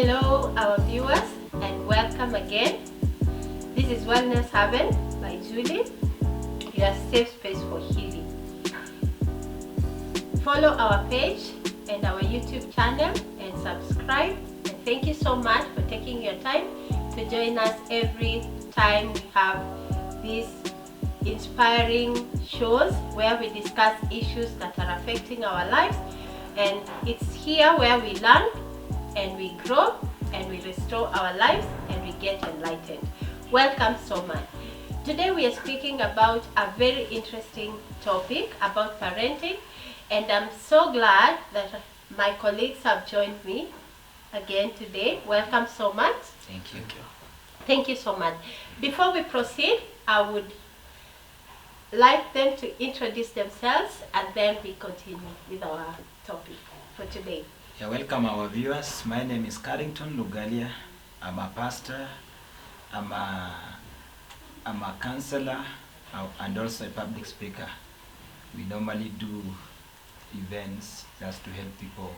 Hello, our viewers, and welcome again. This is WellnessHaven by Julie, your safe space for healing. Follow our page and our YouTube channel and subscribe. And thank you so much for taking your time to join us every time we have these inspiring shows where we discuss issues that are affecting our lives. And it's here where we learn and we grow and we restore our lives and we get enlightened. Welcome so much. Today we are speaking about a very interesting topic about parenting, and I'm so glad that my colleagues have joined me again today. Welcome so much. Thank you. Thank you so much. Before we proceed, I would like them to introduce themselves and then we continue with our topic for today. Yeah, welcome our viewers. My name is Carrington Lugalia. I'm a pastor, I'm a counselor, and also a public speaker. We normally do events just to help people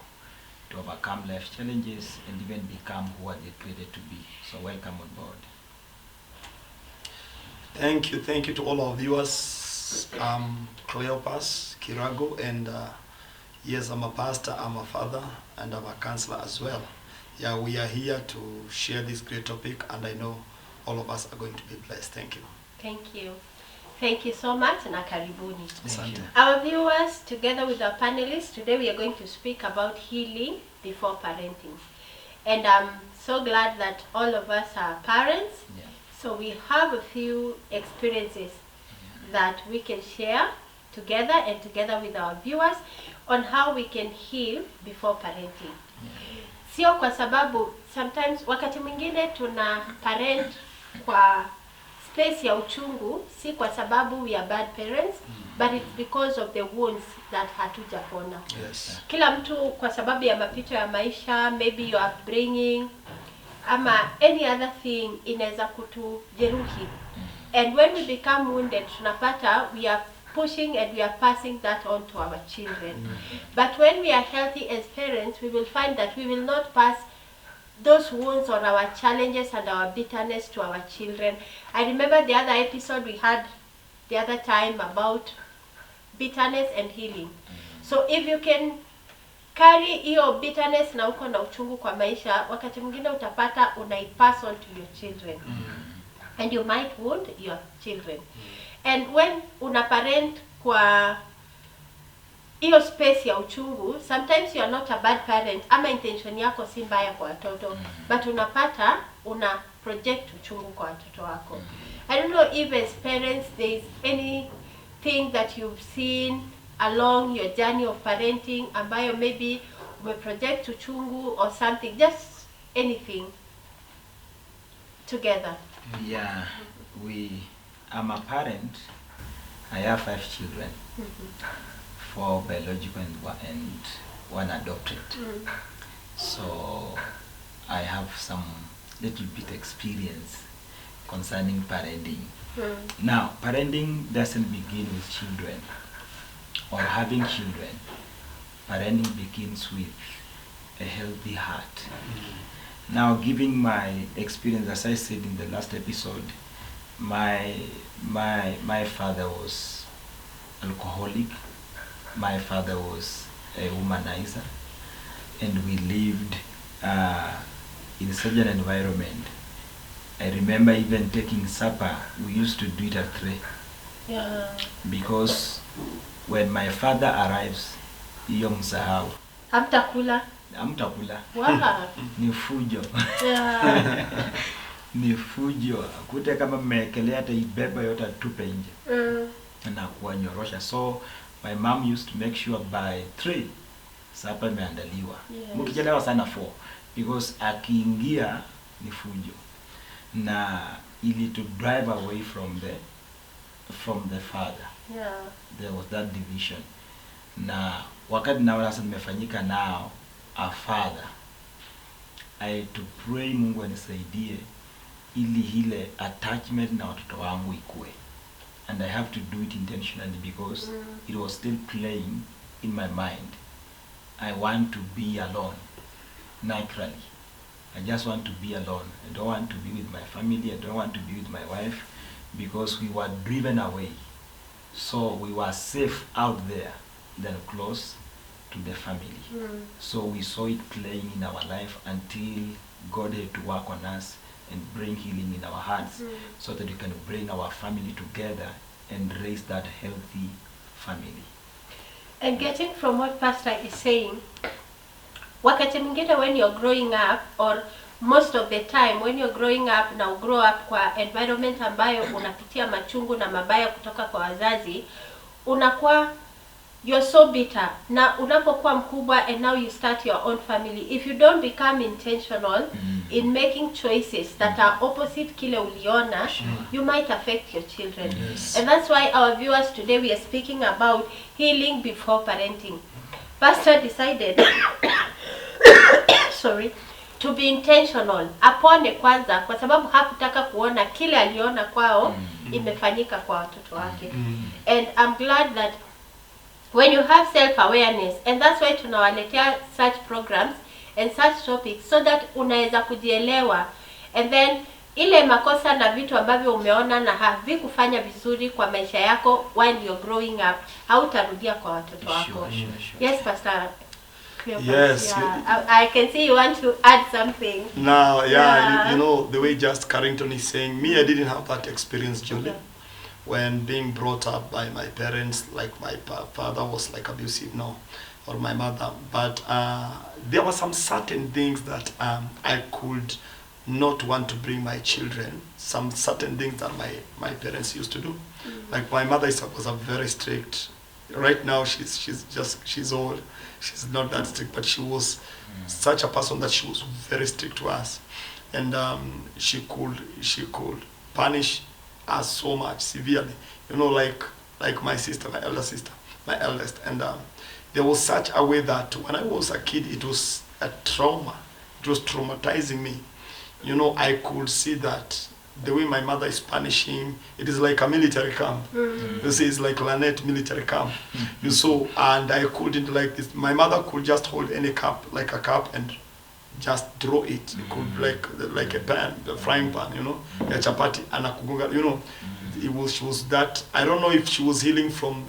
to overcome life challenges and even become who are they created to be. So welcome on board. Thank you to all our viewers. I'm Cleopas Kirago, and yes, I'm a pastor, I'm a father, and I'm a counselor as well. Yeah, we are here to share this great topic, and I know all of us are going to be blessed. Thank you. Thank you. Thank you so much, na karibuni. Thank you. Our viewers, together with our panelists, today we are going to speak about healing before parenting. And I'm so glad that all of us are parents. Yeah. So we have a few experiences that we can share together and together with our viewers on how we can heal before parenting. Sio kwa sababu sometimes wakati mwingine tuna parent kwa space ya uchungu, si kwa sababu we are bad parents, but it's because of the wounds that hatujapona. Yes. Kila mtu kwa sababu ya mapito ya maisha, maybe your upbringing, ama any other thing inaweza kutujeruhi. And when we become wounded, tunapata we are pushing and we are passing that on to our children. But when we are healthy as parents, we will find that we will not pass those wounds or our challenges and our bitterness to our children. I remember the other episode we had the other time about bitterness and healing. So if you can carry hiyo bitterness na uko na uchungu kwa maisha, wakati mwingine utapata unaipass on to your children. And you might wound your children. And when una parent kwa hiyo space ya uchungu, sometimes you are not a bad parent, ama intention yako si mbaya kwa watoto, but unapata una project uchungu kwa watoto wako. I don't know if as parents there is anything that you've seen along your journey of parenting ambayo maybe ume project uchungu or something, just anything together. Yeah, I'm a parent. I have 5 children, 4 biological and one adopted. So I have some little bit experience concerning parenting. Now, parenting doesn't begin with children or having children. Parenting begins with a healthy heart. Now, giving my experience, as I said in the last episode, my father was alcoholic. My father was a womanizer, and we lived in such an environment. I remember even taking supper, we used to do it at 3. Yeah. Because when my father arrives, hiyo msahau. Hamtakula. Wow. Ni fujo. Yeah. Ni fujo. Kute kama mmekelea hata ibeba yote tupe nje. Na kuwanyorosha. So my mom used to make sure by 3 supper imeandaliwa. Mkichelewa sana 4 because akiingia ni fujo. Na ili to drive away from the father. Yeah. There was that division. Na wakati na sasa nimefanyika now a father, I had to pray Mungu anisaidie ili ile attachment na watoto wangu ikue. And I have to do it intentionally because it was still playing in my mind. I want to be alone naturally. I just want to be alone. I don't want to be with my family. I don't want to be with my wife, because we were driven away. So we were safe out there than close to the family. So we saw it playing in our life until God had to work on us and bring healing in our hearts, so that we can bring our family together and raise that healthy family. And getting from what Pastor is saying, wakati mwingine when you're growing up, or most of the time when you're growing up, na grow up kwa environment ambayo unapitia machungu na mabaya kutoka kwa wazazi, unakuwa you're so bitter. Na unapokuwa mkubwa and now you start your own family, if you don't become intentional in making choices that are opposite kile uliona, you might affect your children. And that's why our viewers today, we are speaking about healing before parenting. Pastor decided to be intentional. Apone kwanza, kwa sababu hakutaka kuona kile aliona kwao imefanyika kwa watoto wake. And I'm glad that when you have self-awareness, and that's why tunawaletea such programs and such topics, so that unaweza kujielewa, and then ile makosa na vitu ambavyo umeona na havikufanya vizuri kwa maisha yako while you're growing up, hautarudia kwa watoto wako. Yes, Pastor. Yes. Yeah. I can see you want to add something. Now, you know, the way just Carrington is saying, me, I didn't have that experience, Julie. Okay. When being brought up by my parents, like my father was like abusive, no, or my mother. But there were some certain things that I could not want to bring my children. Some certain things that my parents used to do. Like my mother was a very strict. Right now she's old. She's not that strict, but she was such a person that she was very strict to us, and she could punish us so much severely. You know, like my sister, my elder sister, my eldest, and there was such a way that when I was a kid, it was a trauma. It was traumatizing me. You know, I could see that the way my mother is punishing, it is like a military camp. You see, it's like Lanette military camp. You saw, and I couldn't like this. My mother could just hold any cup, like a cup, and just throw it. It could like a pan, a frying pan, you know, a chapati, and you know, she was that. I don't know if she was healing from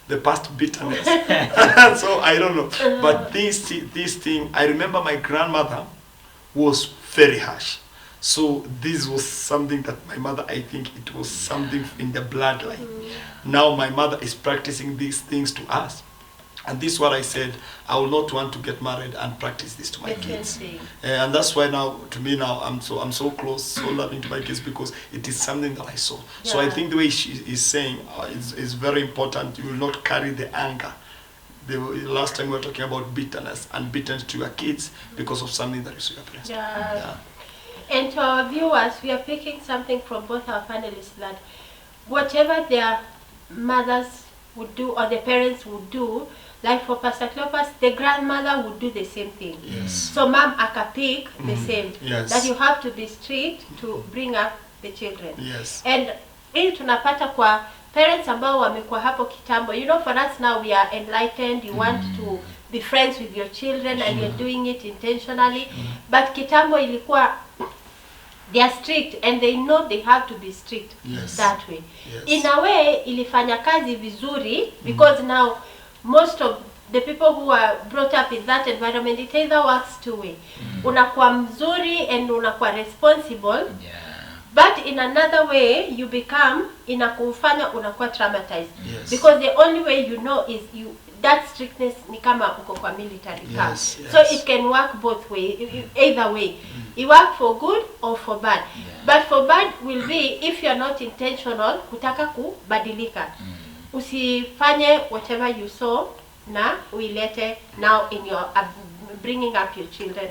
the past bitterness. So I don't know. But this thing, I remember my grandmother was very harsh. So this was something that my mother, I think it was something in the bloodline. Now my mother is practicing these things to us. And this is what I said, I will not want to get married and practice this to my kids. And that's why now, to me now, I'm so close, so loving to my kids, because it is something that I saw. Yeah. So I think the way she is saying is very important. You will not carry the anger. The last time we were talking about bitterness and bitterness to your kids because of something that you saw your parents. Yeah. And to our viewers, we are picking something from both our panelists, that whatever their mothers would do or the parents would do, like for Pastor Cleopas, the grandmother would do the same thing. Yes. So mom akapick the same. Yes. That you have to be strict to bring up the children. Yes. And hii tunapata kwa parents ambao wamekuwa hapo kitambo. You know, for us now we are enlightened. You want to be friends with your children and you're doing it intentionally. But kitambo ilikuwa they are strict and they know they have to be strict that way. Yes. In a way, ilifanya kazi vizuri because now most of the people who are brought up in that environment, it either works two way. Unakuwa mzuri and unakuwa responsible. But in another way, you become inakufanya unakuwa traumatized. Because the only way you know is that strictness ni kama uko kwa military camp. So it can work both way, either way. It work for good or for bad. But for bad will be if you are not intentional kutaka kubadilika. Usifanye whatever you saw na uilete now in your bringing up your children.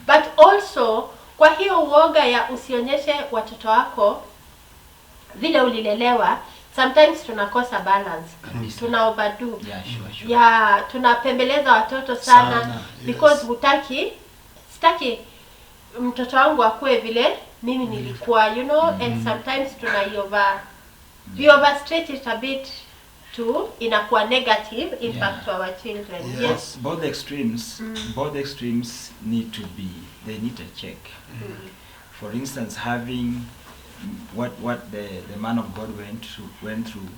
But also kwa hiyo uoga ya usionyeshe watoto wako vile ulilelewa, sometimes tunakosa balance. Tuna overdo. Tunapembeleza watoto sana because sitaki mtoto wangu akue vile mimi nilikuwa, you know, and sometimes we overstretch it a bit to inakuwa negative impact to our children. Yes. Yes. Both extremes, both extremes need to be, they need a check. For instance, having what the man of God went through,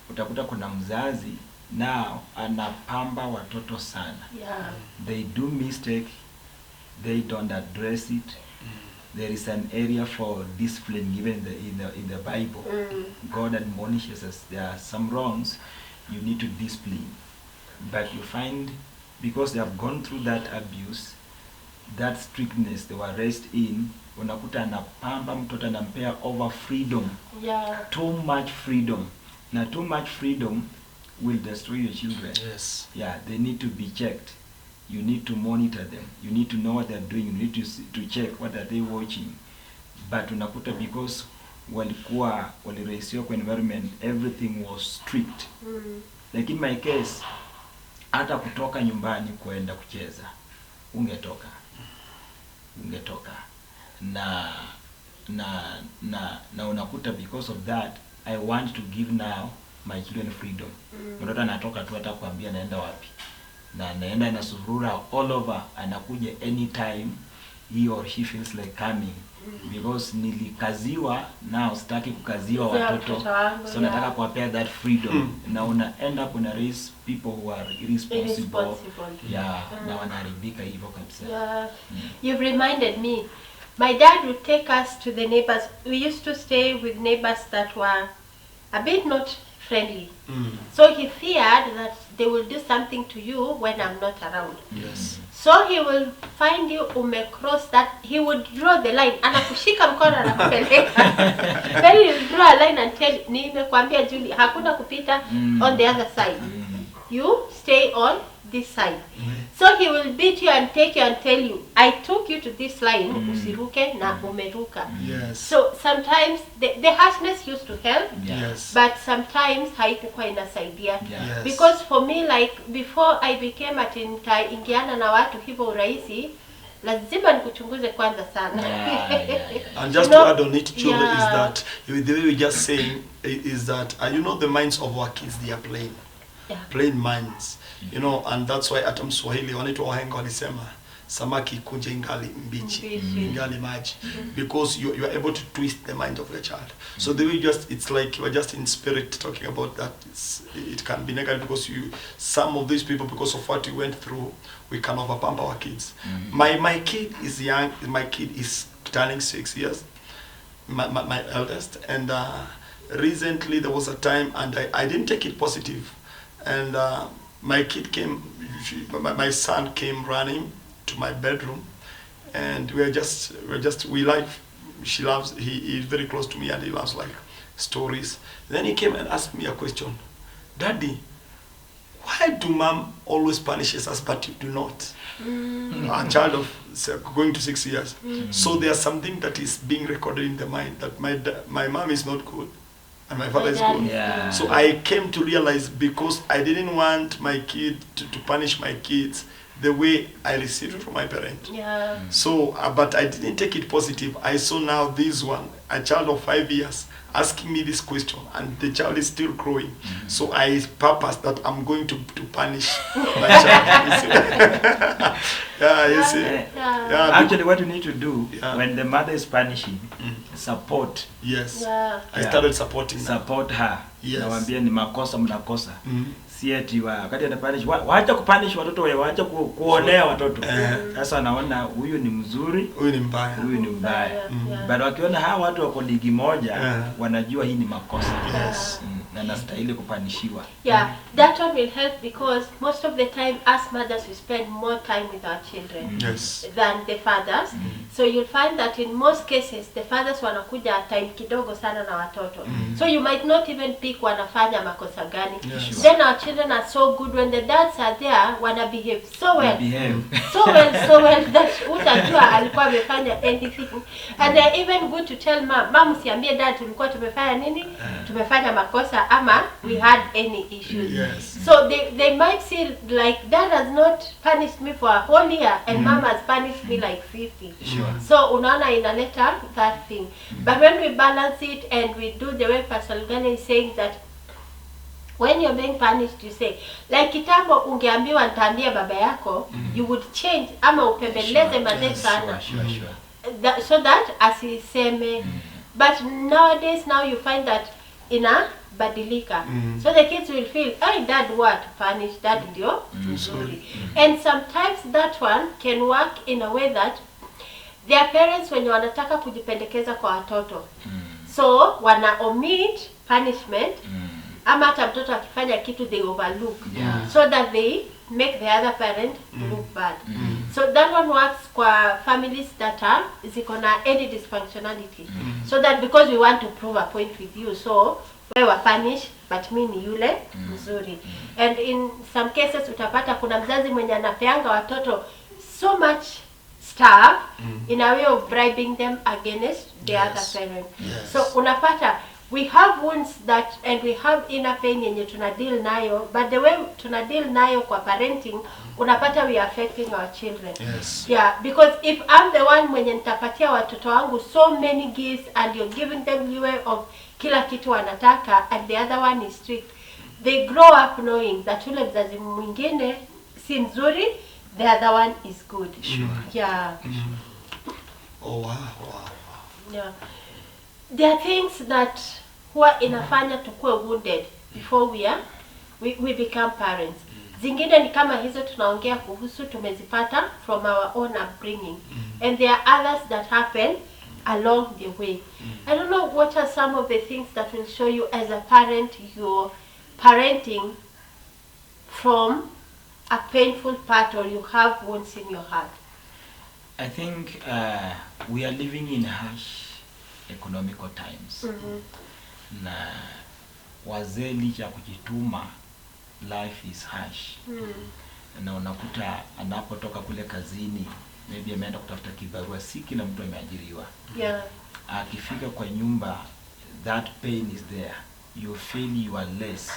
utakuta kuna mzazi now anapamba watoto sana. Yeah. They do mistake, they don't address it. There is an area for discipline given in the Bible. God admonishes us, there are some wrongs you need to discipline. But you find, because they have gone through that abuse, that strictness they were raised in, unakuta anapamba mtoto, anampea over freedom. Yeah. Too much freedom. Now too much freedom will destroy your children. Yes. Yeah, they need to be checked. You need to monitor them. You need to know what they're doing. You need to check what are they watching. But unakuta because waliraisiwa kwa environment, everything was strict. Like in my case, hata kutoka nyumbani kuenda kucheza, ungetoka. Na unakuta because of that, I want to give now my children freedom. Mtoto anatoka tu hata kuambia naenda wapi. Na anaenda na surura all over, anakuja anytime he or she feels like coming. Because nilikaziwa, now sitaki kukaziwa watoto. So nataka kuwapea that freedom. Na end up una raise people who are irresponsible. Yeah, na wanaharibika hivyo kabisa. Yeah. You've reminded me. My dad would take us to the neighbors. We used to stay with neighbors that were a bit not friendly. So he feared that they will do something to you when I'm not around. Yes. So he will find you umecross that, he would draw the line, anakushika mkono anakupeleka. Then he will draw a line and tell, nimekwambia Julie, hakuna kupita on the other side. You stay on this side. So he will beat you and take you and tell you, I took you to this line, usiruke na umeruka. Yes. So sometimes the harshness used to help, Yes. but sometimes haikuwa inasaidia. Yes. Because for me, like before I became ati nitaingiana na watu hivyo urahisi, lazima nikuchunguze kwanza sana. And just to add on it, Chula, is that the way we just saying is that you know the minds of our kids, they are plain. Plain minds, you know, and that's why hata Mswahili wanaitwa wahenga walisema samaki kunje ingali mbichi, ingali maji, because you are able to twist the mind of your child. So the way it's like you are just in spirit talking about that. It can be negative because some of these people, because of what you went through, we can overpump our kids. My kid is young. My kid is turning 6 years. My eldest, and recently there was a time, and I didn't take it positive. And my kid came, my son came running to my bedroom, and he is very close to me, and he loves like stories. Then he came and asked me a question, Daddy, why do mom always punishes us but you do not? A child of going to 6 years. So there's something that is being recorded in the mind that my mom is not good. And my father is good. Yeah. So I came to realize, because I didn't want my kid to punish my kids the way I received it from my parent. Yeah. So, but I didn't take it positive. I saw now this one, a child of 5 years, asking me this question, and the child is still growing. So I purpose that I'm going to punish my child. You see. Yeah, Actually, what you need to do when the mother is punishing, support. Yes. Yeah. I started supporting her. Support her. Yes. Nawambia ni makosa mnakosa. Si eti wakati anapunish, waacha kupunish watoto wao, waacha kuonea watoto. Sasa anaona huyu ni mzuri, huyu ni mbaya. Huyu ni mbaya. But wakiona hawa watu wako ligi moja, wanajua hii ni makosa. Yes. Na nastahili kupanishiwa. Yeah, that one will help, because most of the time us mothers we spend more time with our children than the fathers. So you'll find that in most cases the fathers wanakuja time kidogo sana na watoto. So you might not even pick wanafanya makosa gani. Then our children are so good, when the dads are there, wana behave so well. So well that utajua alikuwa amefanya anything. And they're even good to tell mom usiambie dad tulikuwa tumefanya nini? Tumefanya makosa ama we had any issues. So they might see like dad has not punished me for a whole year and mom has punished me like 50. So unaona inaleta that thing. But when we balance it and we do the way Pastor Lugane is saying that when you're being punished, you say, like kitambo ungeambiwa nitaambia baba yako, you would change ama upembeleze mazee sana. So that asiseme. But nowadays, now you find that badilika. So the kids will feel, hey, dad what? Punish, dad ndio mzuri. And sometimes that one can work in a way that their parents wenye wanataka kujipendekeza kwa watoto. So wana omit punishment. Ama hata mtoto akifanya kitu they overlook. So that they make the other parent look bad. So that one works kwa families that are ziko na any dysfunctionality. So that because we want to prove a point with you, so we were punished but mi ni yule mzuri. And in some cases utapata kuna mzazi mwenye anapeanga watoto so much stuff in a way of bribing them against the other parent. So unapata we have wounds that and we have inner pain yenye tuna deal nayo, but the way tuna deal nayo kwa parenting unapata we are affecting our children. Yeah, because if I'm the one mwenye nitapatia watoto wangu so many gifts and you're giving them leeway of kila kitu wanataka and the other one is strict, they grow up knowing that ule mzazi mwingine si mzuri, the other one is good. Yeah. Oh wow. Yeah. There are things that huwa inafanya tukue wounded before we become parents. Zingine ni kama hizo tunaongea kuhusu, tumezipata from our own upbringing. And there are others that happen along the way. I don't know what are some of the things that will show you as a parent you're parenting from a painful part or you have wounds in your heart. I think we are living in harsh economical times. Na wazee licha kujituma, life is harsh. Na unakuta anapotoka kule kazini, maybe ameenda kutafuta kibarua, si kila mtu ameajiriwa. Akifika kwa nyumba, that pain is there. You feel you are less.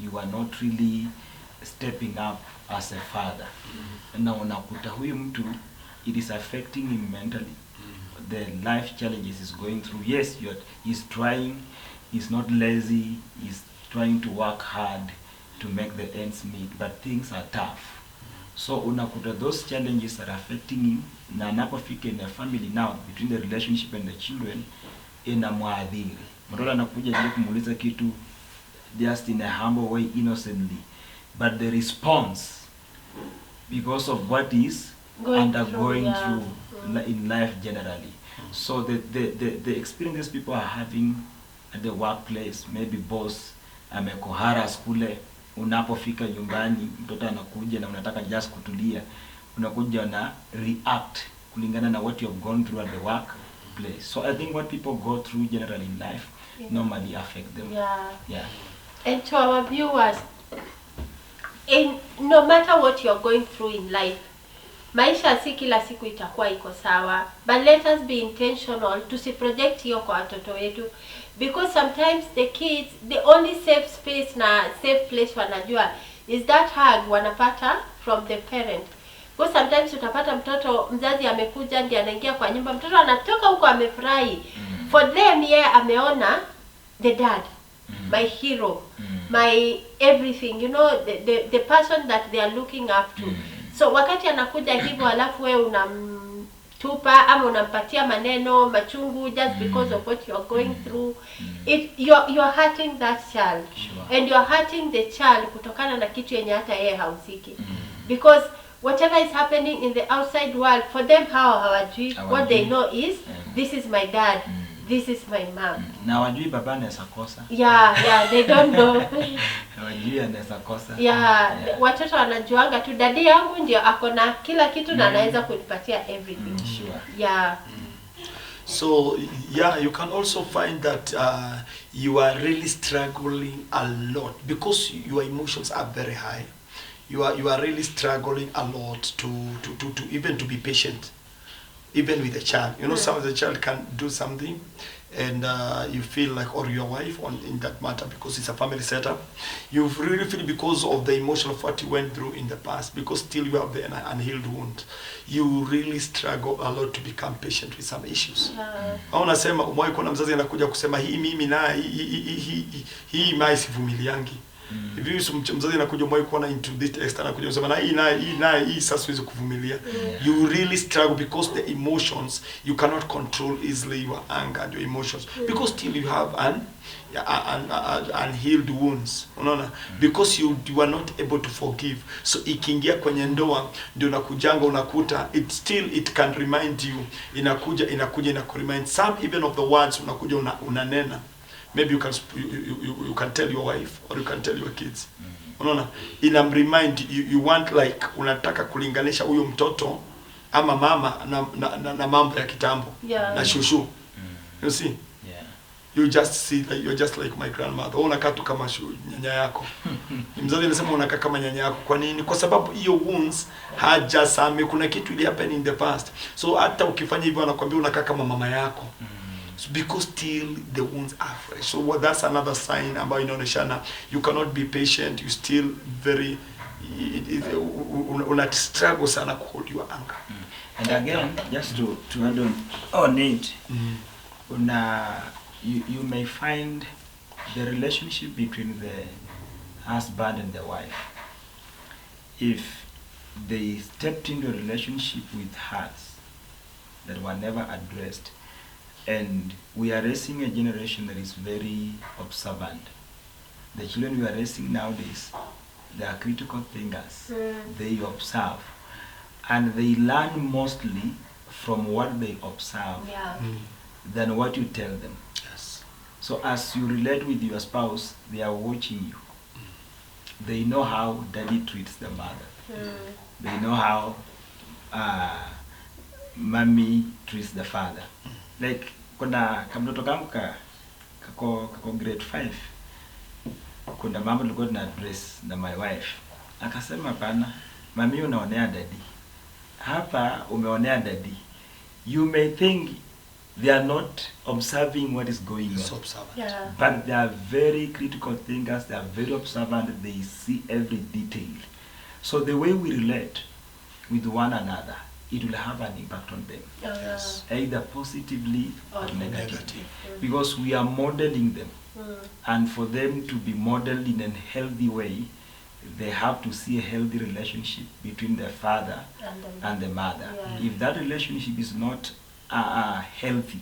You are not really stepping up as a father. Na unakuta huyu mtu, it is affecting him mentally. The life challenges he's going through. Yes, he's trying. He's not lazy. He's trying to work hard to make the ends meet, but things are tough. So unakuta those challenges are affecting him. Na anapofika in a family now, between the relationship and the children, inamwadhiri. Mtoto anakuja ili kumuuliza kitu just in a humble way, innocently, but the response, because of what is undergoing through in life generally. So the experiences people are having at the workplace, maybe boss amekohara skule, unapofika nyumbani mtoto anakuja na unataka just kutulia, unakuja na react kulingana na what you have gone through at the workplace. So I think what people go through generally in life normally affect them. And to our viewers, no matter what you're going through in life, maisha si kila siku itakuwa iko sawa, but let us be intentional to project hiyo kwa watoto wetu, because sometimes the kids, the only safe space na safe place wanajua is that hug wanapata from the parent. Because sometimes utapata mtoto mzazi amekuja ndiye anaingia kwa nyumba, mtoto anatoka huko amefurahi. For them ameona the dad, my hero, my everything, you know, the person that they are looking up to. So wakati anakuja hivyo alafu wewe unamtupa ama unampatia maneno machungu just because of what you are going through, you're hurting that child. And you're hurting the child kutokana na kitu yenye hata yeye hausiki. Because whatever is happening in the outside world, for them hawajui, what they know is this is my dad, this is my mom. Na wajui baba anaweza kosa. They don't know. Wajui anaweza kosa. Watoto wanajuanga tu dadi yangu ndio akona kila kitu na anaweza kunipatia everything. So you can also find that you are really struggling a lot because your emotions are very high. You are really struggling a lot to even to be patient, even with the child. You know, some of the child can do something, and you feel like, or your wife in that matter, because it's a family setup, you really feel because of the emotion of what you went through in the past, because still you have the unhealed wound, you really struggle a lot to become patient with some issues. Au nasema umewahi kuna mzazi anakuja kusema hii mimi na hii mai sivumiliangi. Hivi mzazi anakuja mwa kuona into this extent anakuja kusema na hii sasa siwezi kuvumilia. You really struggle because the emotions you cannot control easily, your anger and your emotions, because still you have unhealed wounds, unaona, because you are not able to forgive. So ikiingia kwenye ndoa ndio nakujanga unakuta it can remind you, inakuja remind some even of the words unakuja unanena. Maybe you can tell your wife or you can tell your kids. Unaona, remind you want, like unataka kulinganisha huyo mtoto ama mama na mambo ya kitambo na shushu. You see? You just see that you're just like my grandmother. Unakaa tu kama nyanya yako. Mzazi anasema unakaa kama nyanya yako. Kwa nini? Kwa sababu hiyo wounds hajasame, kuna kitu ili happen in the past. So hata ukifanya hivyo anakuambia unakaa kama mama yako. So because still the wounds are fresh. So that's another sign ambayo inaonyeshana you cannot be patient, you still very una struggle sana to hold your anger. And again, just to add on it, you may find the relationship between the husband and the wife, if they stepped into a relationship with hearts that were never addressed, and we are raising a generation that is very observant. The children we are raising nowadays, they are critical thinkers. They observe, and they learn mostly from what they observe than what you tell them. Yes. So as you relate with your spouse, they are watching you. They know how daddy treats the mother. They know how mommy treats the father. Like kuna kamtoto kangu kako grade 5, kuna mambo nilikuwa na address na my wife, akasema pana mami unaonea daddy hapa, umeonea daddy. You may think they are not observing what is going on, but they are very critical thinkers. They are very observant. They see every detail. So the way we relate with one another, it will have an impact on them, either positively or negatively, because we are modeling them. And for them to be modeled in a healthy way, they have to see a healthy relationship between the father and the mother. If that relationship is not healthy,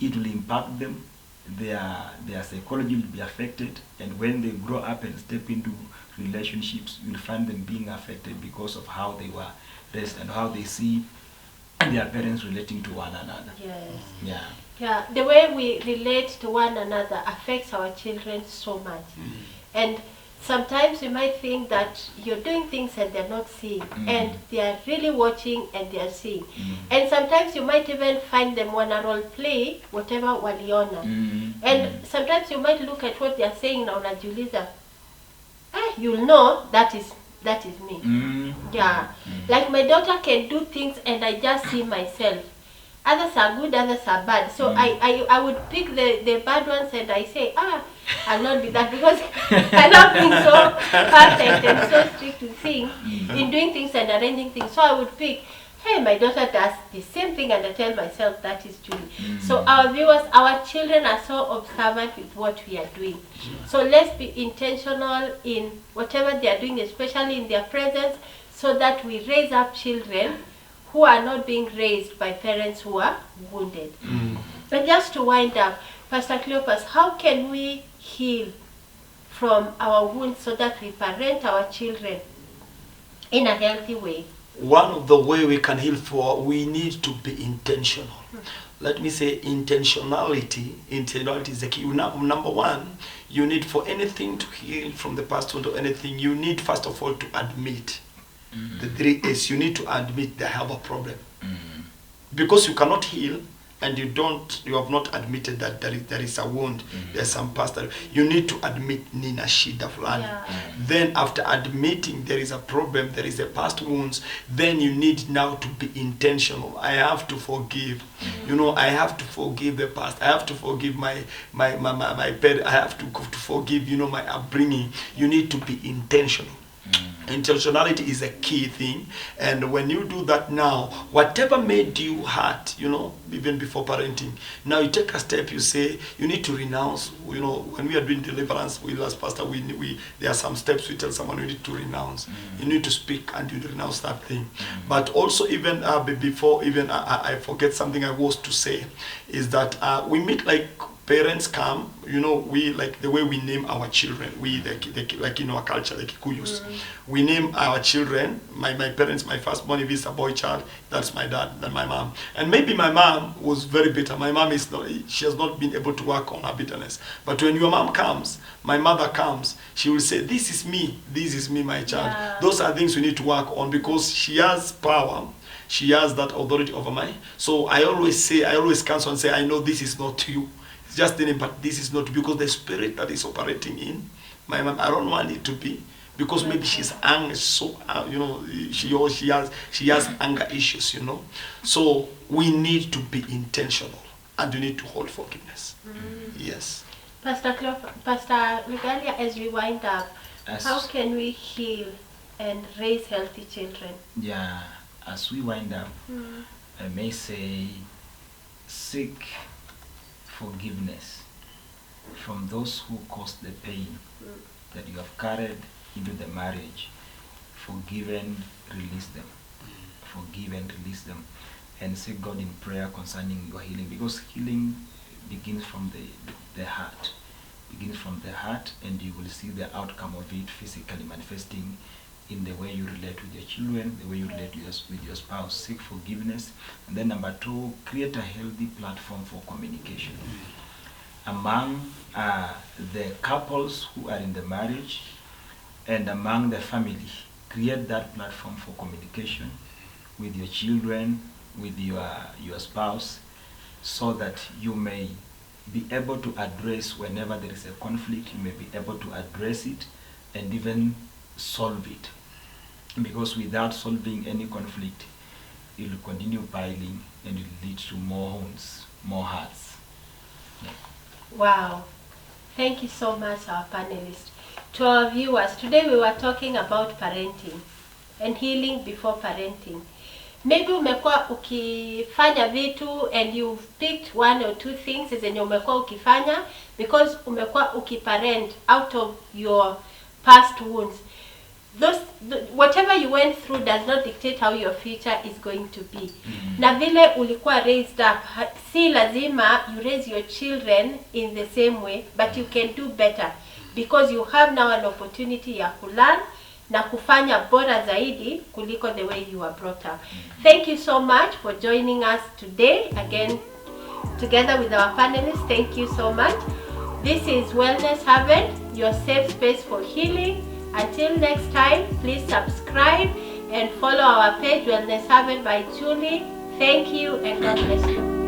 it will impact them. Their psychology will be affected, and when they grow up and step into relationships, you'll find them being affected because of how they were raised and how they see their parents relating to one another. Yeah, the way we relate to one another affects our children so much. And sometimes you might think that you're doing things and they're not seeing, and they are really watching and they are seeing. And sometimes you might even find them wanna role play whatever waliona. And sometimes you might look at what they are saying na unajiuliza, you'll know that is me. Like my daughter can do things and I just see myself. Others are good, others are bad. So I would pick the bad ones and I say, I'll not be that, because I'm not being so perfect and so strict with things, in doing things and arranging things. So I would pick, hey, my daughter does the same thing, and I tell myself that is Julie. So our viewers, our children are so observant with what we are doing. So let's be intentional in whatever they are doing, especially in their presence, so that we raise up children who are not being raised by parents who are wounded. But just to wind up, Pastor Cleopas, how can we heal from our wounds so that we parent our children in a healthy way? One of the way we can heal we need to be intentional. Let me say intentionality is the key. Number one, you need, for anything to heal from the past or anything, you need first of all to admit. The 3 A's, you need to admit they have a problem. Because you cannot heal and you have not admitted that there is a wound, there's some past. You need to admit nina shida fulani. Then after admitting there is a problem, there is a past wounds, then you need now to be intentional. I have to forgive. I have to forgive the past. I have to forgive my parents. I have to forgive, my upbringing. You need to be intentional. Intentionality is a key thing, and when you do that now, whatever made you hurt, even before parenting, now you take a step. You say you need to renounce. When we are doing deliverance, we last pastor, we there are some steps we tell someone you need to renounce. You need to speak and you renounce that thing. But also even before even I forget something I was to say is that we meet like parents come, we like the way we name our children. We like in our culture, the Kikuyus, we name our children. My parents, my firstborn, if it's a boy child, that's my dad, then my mom. And maybe my mom was very bitter. My mom she has not been able to work on her bitterness. But when your mom comes, my mother comes, she will say, this is me, my child. Yeah. Those are things we need to work on because she has power. She has that authority over me. So I always counsel and say, I know this is not you. It's just the name, but this is not, because the spirit that is operating in my mom, I don't want it to be, because maybe she's angry, so she has anger issues, So we need to be intentional, and we need to hold forgiveness. Yes. Pastor Regalia, as we wind up, how can we heal and raise healthy children? Yeah, as we wind up, I may say, seek forgiveness from those who caused the pain that you have carried into the marriage. Forgive and release them. Forgive and release them. And seek God in prayer concerning your healing, because healing begins from the heart. Begins from the heart, and you will see the outcome of it physically manifesting in the way you relate with your children, the way you relate with your spouse. Seek forgiveness. And then number 2, create a healthy platform for communication. Among the couples who are in the marriage and among the family, create that platform for communication with your children, with your spouse, so that you may be able to address whenever there is a conflict, you may be able to address it and even solve it. Because without solving any conflict, it will continue piling and it will lead to more wounds, more hurts. Yeah. Wow. Thank you so much, our panelists. To our viewers, today we were talking about parenting and healing before parenting. Maybe umekuwa ukifanya vitu and you've picked 1 or 2 things zenye umekuwa ukifanya because umekuwa ukiparent out of your past wounds. Whatever you went through does not dictate how your future is going to be. Na vile ulikuwa raised up, si lazima you raise your children in the same way, but you can do better because you have now an opportunity ya kulearn na kufanya bora zaidi kuliko the way you were brought up. Thank you so much for joining us today again together with our panelists. Thank you so much. This is WellnessHaven, your safe space for healing. Until next time, please subscribe and follow our page WellnessHaven by Julie. Thank you and God bless you.